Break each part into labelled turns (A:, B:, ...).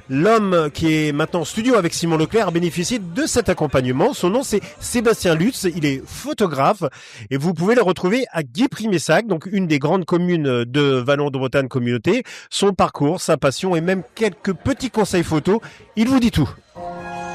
A: L'homme qui est maintenant en studio avec Simon Leclerc a bénéficié de cet accompagnement. Son nom, c'est Sébastien Lutz. Il est photographe et vous pouvez le retrouver à Guipry-Messac, donc une des grandes communes de Vallon de Bretagne Communauté. Son parcours, sa passion et même quelques petits conseils photos. Il vous dit tout.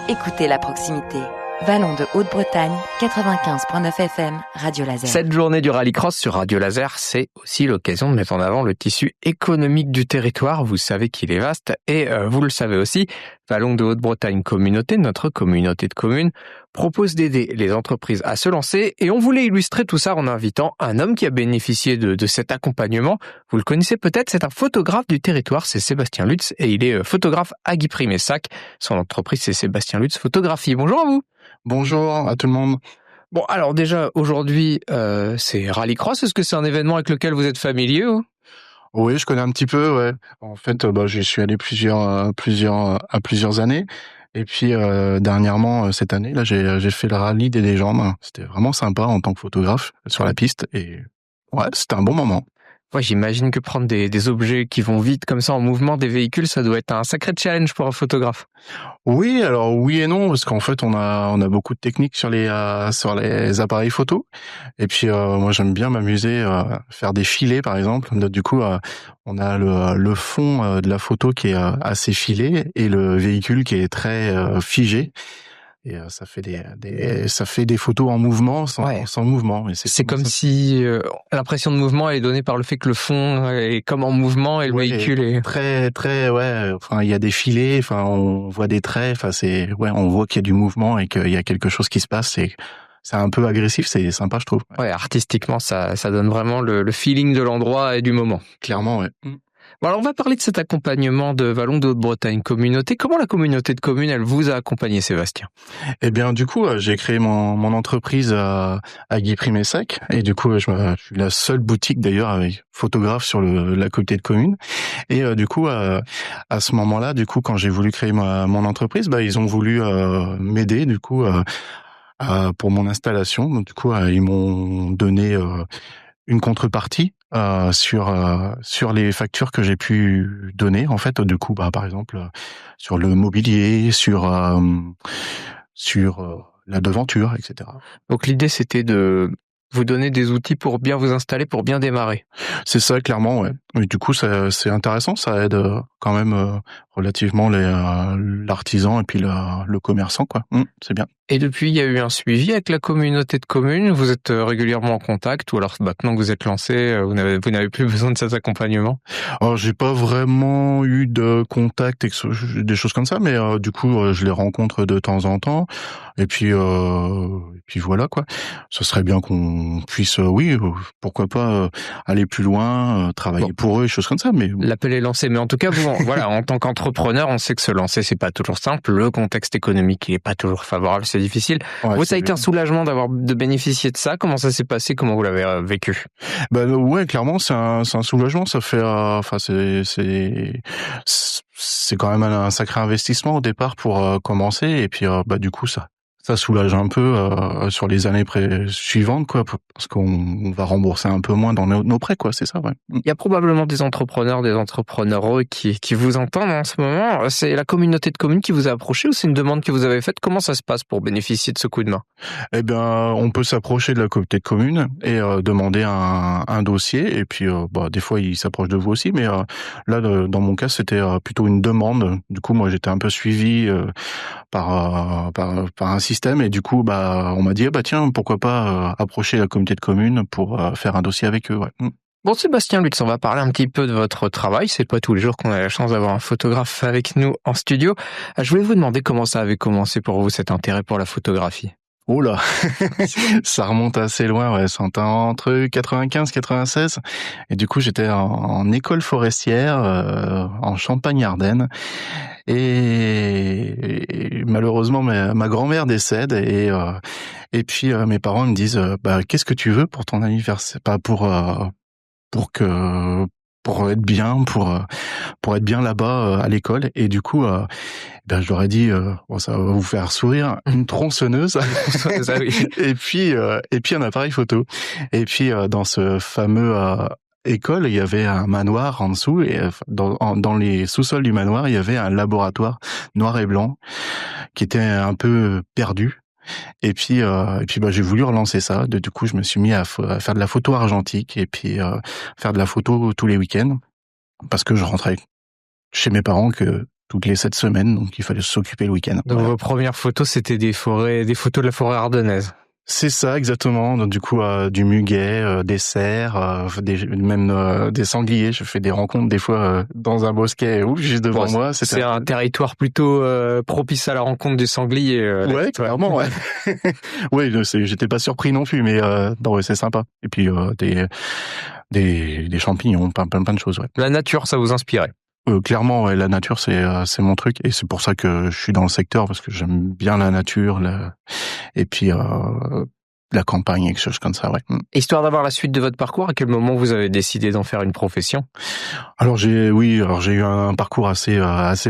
B: Écoutez la proximité. Vallon de Haute-Bretagne, 95.9 FM, Radio Laser.
C: Cette journée du rallycross sur Radio Laser, c'est aussi l'occasion de mettre en avant le tissu économique du territoire. Vous savez qu'il est vaste et vous le savez aussi, Vallon de Haute-Bretagne Communauté, notre communauté de communes, propose d'aider les entreprises à se lancer et on voulait illustrer tout ça en invitant un homme qui a bénéficié de cet accompagnement. Vous le connaissez peut-être, c'est un photographe du territoire, c'est Sébastien Lutz et il est photographe à Guipry-Messac. Son entreprise, c'est Sébastien Lutz Photographie. Bonjour à vous.
D: Bonjour à tout le monde.
C: Bon, alors déjà, aujourd'hui, c'est Rallycross. Est-ce que c'est un événement avec lequel vous êtes familier ou...
D: Oui, je connais un petit peu, ouais. En fait, j'y suis allé plusieurs années. Et puis, dernièrement, cette année, là, j'ai fait le rallye des légendes. C'était vraiment sympa en tant que photographe sur la piste. Et ouais, c'était un bon moment.
C: Ouais, j'imagine que prendre des objets qui vont vite comme ça en mouvement, des véhicules, ça doit être un sacré challenge pour un photographe.
D: Oui, alors oui et non, parce qu'en fait on a beaucoup de techniques sur les appareils photo. Et puis moi j'aime bien m'amuser, faire des filets par exemple. Du coup on a le fond de la photo qui est assez filé et le véhicule qui est très figé. Et ça fait des photos en mouvement sans mouvement. Et
C: c'est comme si l'impression de mouvement est donnée par le fait que le fond est comme en mouvement et le véhicule est
D: très ouais. Enfin, il y a des filets. Enfin, on voit des traits. Enfin, on voit qu'il y a du mouvement et qu'il y a quelque chose qui se passe. C'est un peu agressif. C'est sympa, je trouve.
C: Ouais, artistiquement, ça donne vraiment le feeling de l'endroit et du moment.
D: Clairement, ouais.
C: Bon, alors on va parler de cet accompagnement de Vallon de Haute-Bretagne Communauté. Comment la communauté de communes, elle vous a accompagné, Sébastien?
D: Eh bien, du coup, j'ai créé mon entreprise à Guipry-Messac. Et du coup, je suis la seule boutique d'ailleurs avec photographe sur la communauté de communes. Et du coup, à ce moment-là, du coup, quand j'ai voulu créer mon entreprise, ils ont voulu m'aider, du coup, pour mon installation. Donc, du coup, ils m'ont donné une contrepartie sur les factures que j'ai pu donner, en fait. Du coup, par exemple, sur le mobilier, sur la devanture, etc.
C: Donc l'idée, c'était de vous donner des outils pour bien vous installer, pour bien démarrer.
D: C'est ça, clairement, ouais. Et du coup, c'est intéressant, ça aide quand même relativement l'artisan et puis le commerçant, quoi. C'est bien.
C: Et depuis, il y a eu un suivi avec la communauté de communes. Vous êtes régulièrement en contact, ou alors maintenant que vous êtes lancé, vous n'avez plus besoin de cet accompagnement?
D: Alors, j'ai pas vraiment eu de contact, des choses comme ça, mais du coup, je les rencontre de temps en temps. Et puis voilà, quoi. Ce serait bien qu'on puisse, pourquoi pas aller plus loin, travailler pour eux, des choses comme ça. Mais
C: l'appel est lancé. Mais en tout cas, voilà, en tant qu'entrepreneur, on sait que se lancer, c'est pas toujours simple. Le contexte économique, il est pas toujours favorable, c'est difficile.
D: Ouais,
C: vous, ça a été un soulagement de bénéficier de ça. Comment ça s'est passé? Comment vous l'avez vécu?
D: Ouais, clairement, c'est un soulagement. Ça fait, c'est quand même un sacré investissement au départ pour commencer. Et puis, du coup, ça soulage un peu sur les années suivantes, quoi, parce qu'on va rembourser un peu moins dans nos prêts, quoi. C'est ça, ouais.
C: Il y a probablement des entrepreneurs, des entrepreneureux qui vous entendent en ce moment. C'est la communauté de communes qui vous a approché ou c'est une demande que vous avez faite? Comment ça se passe pour bénéficier de ce coup de main?
D: Eh bien, on peut s'approcher de la communauté de communes et demander un dossier. Et puis, des fois, ils s'approchent de vous aussi. Mais là, dans mon cas, c'était plutôt une demande. Du coup, moi, j'étais un peu suivi par un système et du coup on m'a dit tiens, pourquoi pas approcher la communauté de communes pour faire un dossier avec eux.
C: Bon, Sébastien Lutz, on va parler un petit peu de votre travail. C'est pas tous les jours qu'on a la chance d'avoir un photographe avec nous en studio. Je voulais vous demander comment ça avait commencé pour vous, cet intérêt pour la photographie.
D: Oh là, ça remonte assez loin, ouais, c'est entre 95 et 96. Et du coup, j'étais en école forestière en Champagne-Ardenne. Et malheureusement, ma grand-mère décède et puis mes parents me disent qu'est-ce que tu veux pour ton anniversaire, pas pour être bien, pour être bien là-bas à l'école. Et du coup, je leur ai dit, ça va vous faire sourire, une tronçonneuse, et puis un appareil photo. Et puis dans ce fameux école, il y avait un manoir en dessous et dans les sous-sols du manoir, il y avait un laboratoire noir et blanc qui était un peu perdu. Et puis j'ai voulu relancer ça. Du coup, je me suis mis à faire de la photo argentique et puis faire de la photo tous les week-ends parce que je rentrais chez mes parents que toutes les 7 semaines, donc il fallait s'occuper le week-end.
C: Donc vos premières photos, c'était des photos de la forêt ardennaise.
D: C'est ça, exactement. Donc, du coup, du muguet, des cerfs, même des sangliers. Je fais des rencontres des fois dans un bosquet juste devant moi.
C: C'est un territoire plutôt propice à la rencontre du sanglier.
D: Ouais, clairement, ouais. Ouais, j'étais pas surpris non plus, mais non, ouais, c'est sympa. Et puis des champignons, plein de choses. Ouais.
C: La nature, ça vous inspirait?
D: Clairement, ouais, la nature, c'est mon truc, et c'est pour ça que je suis dans le secteur, parce que j'aime bien la nature, et puis la campagne, quelque chose comme ça, ouais.
C: Histoire d'avoir la suite de votre parcours, à quel moment vous avez décidé d'en faire une profession?
D: Alors j'ai eu un parcours assez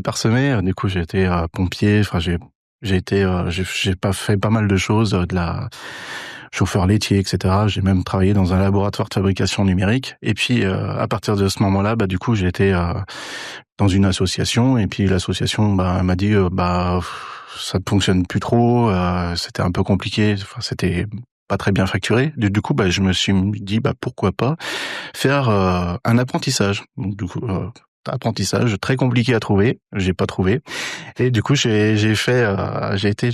D: parsemé. Du coup, j'ai été pompier. Enfin, j'ai fait pas mal de choses, de la chauffeur laitier, etc. J'ai même travaillé dans un laboratoire de fabrication numérique. Et puis, à partir de ce moment-là, du coup, j'ai été dans une association. Et puis, l'association, elle m'a dit, ça ne fonctionne plus trop. C'était un peu compliqué. Enfin, c'était pas très bien facturé. Du coup, je me suis dit, pourquoi pas faire un apprentissage. Donc, du coup, apprentissage très compliqué à trouver, j'ai pas trouvé, et du coup j'ai été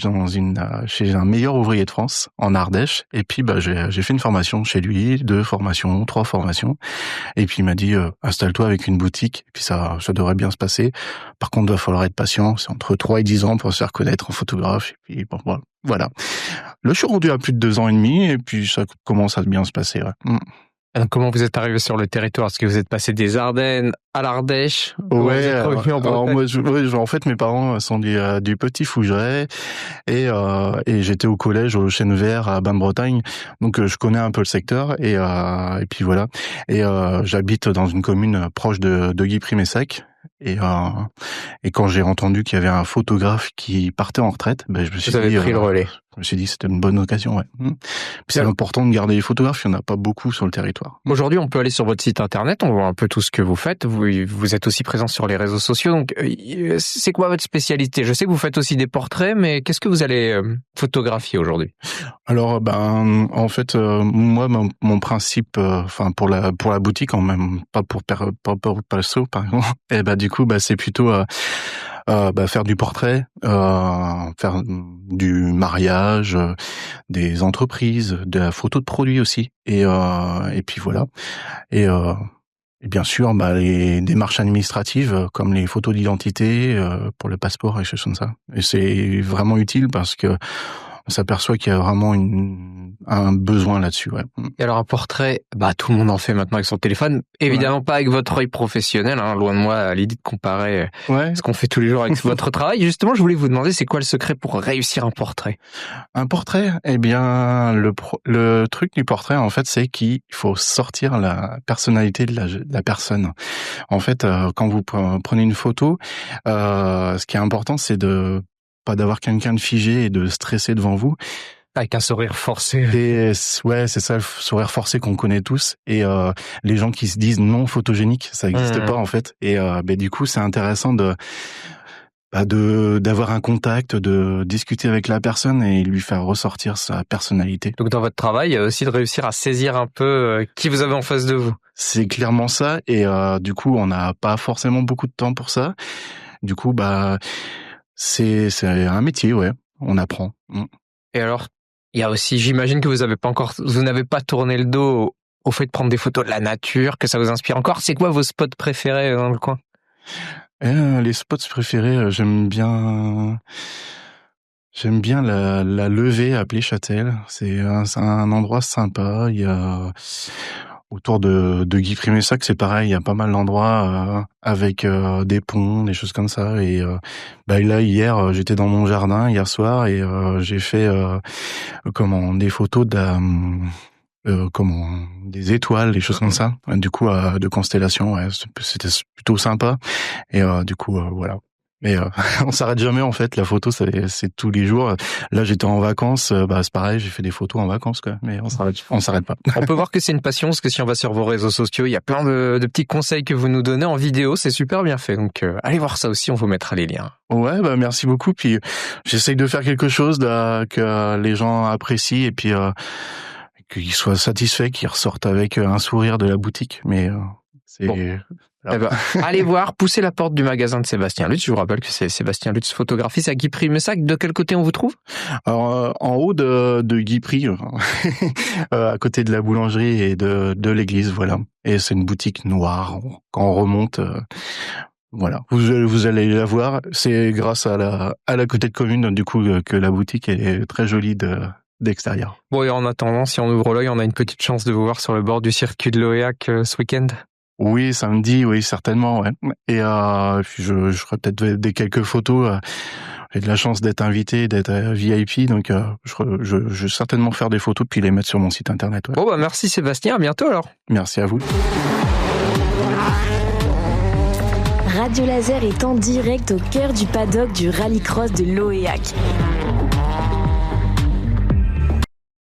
D: chez un meilleur ouvrier de France en Ardèche, et puis j'ai fait une formation chez lui, 2 formations, 3 formations, et puis il m'a dit installe-toi avec une boutique, et puis ça devrait bien se passer. Par contre, il va falloir être patient, c'est entre 3 et 10 ans pour se faire connaître en photographe, et puis bon, voilà. Là, je suis rendu à plus de 2 ans et demi, et puis ça commence à bien se passer. Ouais.
C: Alors, comment vous êtes arrivé sur le territoire? Est-ce que vous êtes passé des Ardennes à l'Ardèche?
D: Ouais, alors moi, en fait, mes parents sont du Petit Fougeray, et j'étais au collège au Chêne Vert à Bain-de-Bretagne, donc je connais un peu le secteur, et puis voilà. Et j'habite dans une commune proche de Guy-Primessac. Et quand j'ai entendu qu'il y avait un photographe qui partait en retraite, je me suis dit,
C: pris le relais.
D: Je me suis dit c'était une bonne occasion, ouais. Puis c'est important de garder les photographes, il n'y en a pas beaucoup sur le territoire.
C: Aujourd'hui, on peut aller sur votre site internet, on voit un peu tout ce que vous faites. Vous êtes aussi présent sur les réseaux sociaux, donc c'est quoi votre spécialité? Je sais que vous faites aussi des portraits, mais qu'est-ce que vous allez photographier aujourd'hui?
D: Alors, en fait, moi, mon principe, pour la boutique, en même pas pour perso, par exemple, et du coup, c'est plutôt faire du portrait, faire du mariage, des entreprises, de la photo de produits aussi, et puis voilà, et bien sûr, les démarches administratives comme les photos d'identité pour le passeport et choses comme ça. Et c'est vraiment utile parce que on s'aperçoit qu'il y a vraiment un besoin là-dessus. Ouais.
C: Et alors un portrait, tout le monde en fait maintenant avec son téléphone. Évidemment pas avec votre œil professionnel, loin de moi l'idée de comparer ce qu'on fait tous les jours avec votre travail. Justement, je voulais vous demander, c'est quoi le secret pour réussir un portrait?
D: Un portrait, le truc du portrait, en fait, c'est qu'il faut sortir la personnalité de la personne. En fait, quand vous prenez une photo, ce qui est important, c'est pas d'avoir quelqu'un de figé et de stresser devant vous.
C: Avec un sourire forcé.
D: Et ouais, c'est ça, le sourire forcé qu'on connaît tous. Et les gens qui se disent non photogénique, ça n'existe pas en fait. Et du coup, c'est intéressant d'avoir un contact, de discuter avec la personne et lui faire ressortir sa personnalité.
C: Donc dans votre travail, il y a aussi de réussir à saisir un peu qui vous avez en face de vous.
D: C'est clairement ça. Et du coup, on n'a pas forcément beaucoup de temps pour ça. Du coup, c'est un métier, ouais. On apprend.
C: Et alors, il y a aussi, j'imagine que vous n'avez pas tourné le dos au fait de prendre des photos de la nature, que ça vous inspire encore. C'est quoi vos spots préférés dans le coin?
D: Les spots préférés, j'aime bien la levée à Pléchâtel. C'est un endroit sympa. Il y a autour de Guy-Primessac, c'est pareil, il y a pas mal d'endroits avec des ponts, des choses comme ça. Et là, hier, j'étais dans mon jardin hier soir et j'ai fait des photos des étoiles, des choses comme ça. Du coup, de constellations, ouais, c'était plutôt sympa. Et du coup, voilà. Mais on s'arrête jamais en fait. La photo, c'est tous les jours. Là, j'étais en vacances. C'est pareil, j'ai fait des photos en vacances, quoi. Mais on s'arrête pas.
C: On peut voir que c'est une passion, parce que si on va sur vos réseaux sociaux, il y a plein de petits conseils que vous nous donnez en vidéo. C'est super bien fait. Donc, allez voir ça aussi. On vous mettra les liens.
D: Ouais, merci beaucoup. Puis j'essaye de faire quelque chose que les gens apprécient et puis qu'ils soient satisfaits, qu'ils ressortent avec un sourire de la boutique. Mais c'est
C: bon. Allez voir, poussez la porte du magasin de Sébastien Lutz. Je vous rappelle que c'est Sébastien Lutz photographie, c'est à Guipry-Messac. De quel côté on vous trouve?
D: Alors en haut de Guipry, à côté de la boulangerie et de l'église, voilà. Et c'est une boutique noire. Quand on remonte, voilà, vous allez la voir. C'est grâce à la côté de commune, du coup, que la boutique est très jolie d'extérieur.
C: Bon, et en attendant, si on ouvre l'œil, on a une petite chance de vous voir sur le bord du circuit de l'Oéac ce week-end.
D: Oui, samedi, oui, certainement, ouais. Et puis je ferai peut-être des quelques photos. J'ai de la chance d'être invité, d'être VIP, donc je vais certainement faire des photos puis les mettre sur mon site internet. Ouais.
C: Bon, merci Sébastien, à bientôt alors.
D: Merci à vous.
E: Radio Laser est en direct au cœur du paddock du rallycross de l'Oéac.